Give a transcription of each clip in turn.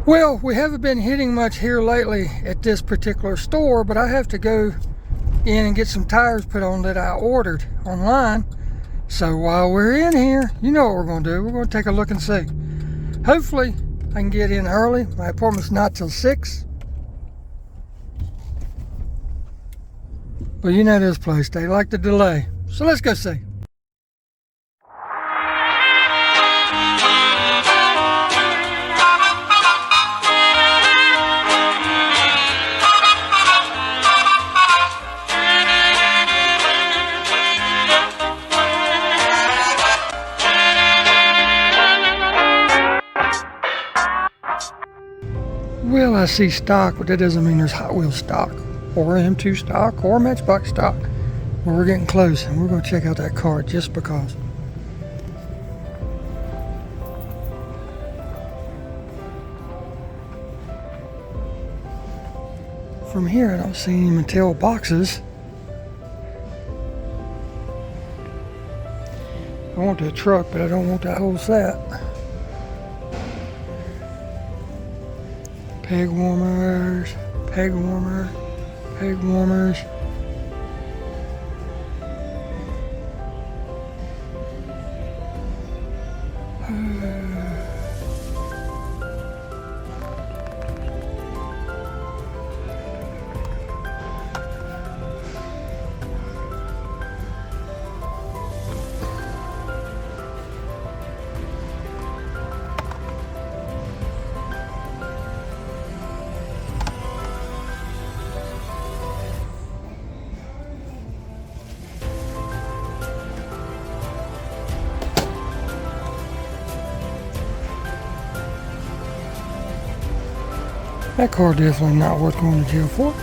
Well, we haven't been hitting much here lately at this particular store, but I have to go in and get some tires put on that I ordered online. So while we're in here, you know what we're going to do. We're going to take a look and see. Hopefully, I can get in early. My appointment's not till 6. But you know this place, they like to delay. So let's go see. Well, I see stock, but that doesn't mean there's Hot Wheels stock, or M2 stock, or Matchbox stock. But we're getting close, and we're going to check out that car just because. From here, I don't see any Mattel boxes. I want that truck, but I don't want that whole set. Peg warmers, peg warmer, peg warmers. That car definitely not worth going to jail for.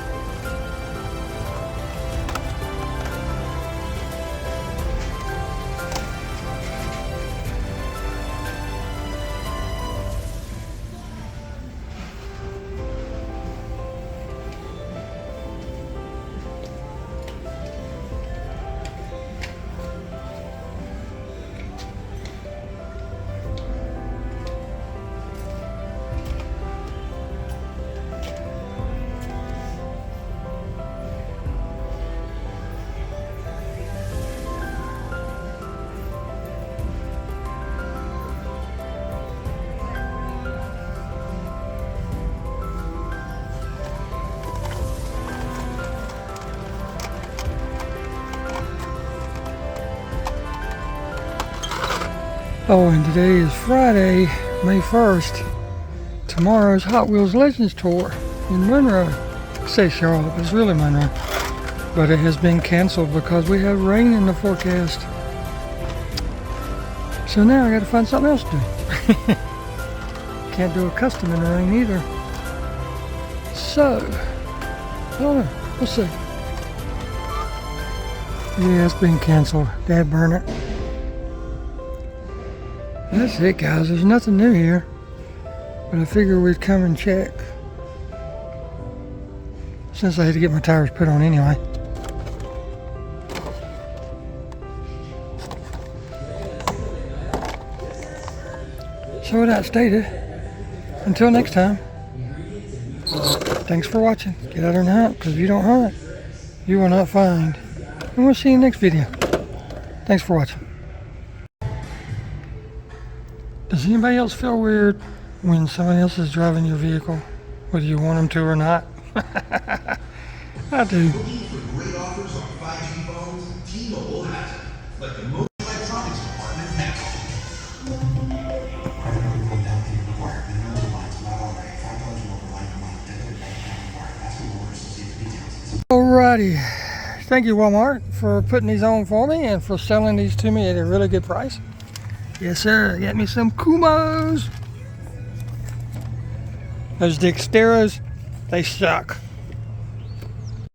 Oh, and today is Friday, May 1st. Tomorrow's Hot Wheels Legends Tour in Monroe. I say Charlotte, but it's really Monroe. But it has been canceled because we have rain in the forecast. So now I got to find something else to do. Can't do a custom in the rain either. So, I don't know. We'll see. Yeah, it's been canceled. Dad burn it. That's it, guys. There's nothing new here, but I figure we'd come and check since I had to get my tires put on anyway. So with that stated, until next time, thanks for watching. Get out there and hunt, because if you don't hunt, you will not find. And we'll see you in the next video. Thanks for watching. Does anybody else feel weird when somebody else is driving your vehicle, whether you want them to or not? I do. Looking for great offers on 5G phones? T-Mobile has it, like the most electronics department now. Alrighty. Thank you, Walmart, for putting these on for me and for selling these to me at a really good price. Yes, sir. Get me some Kumos. Those Dexteros, they suck.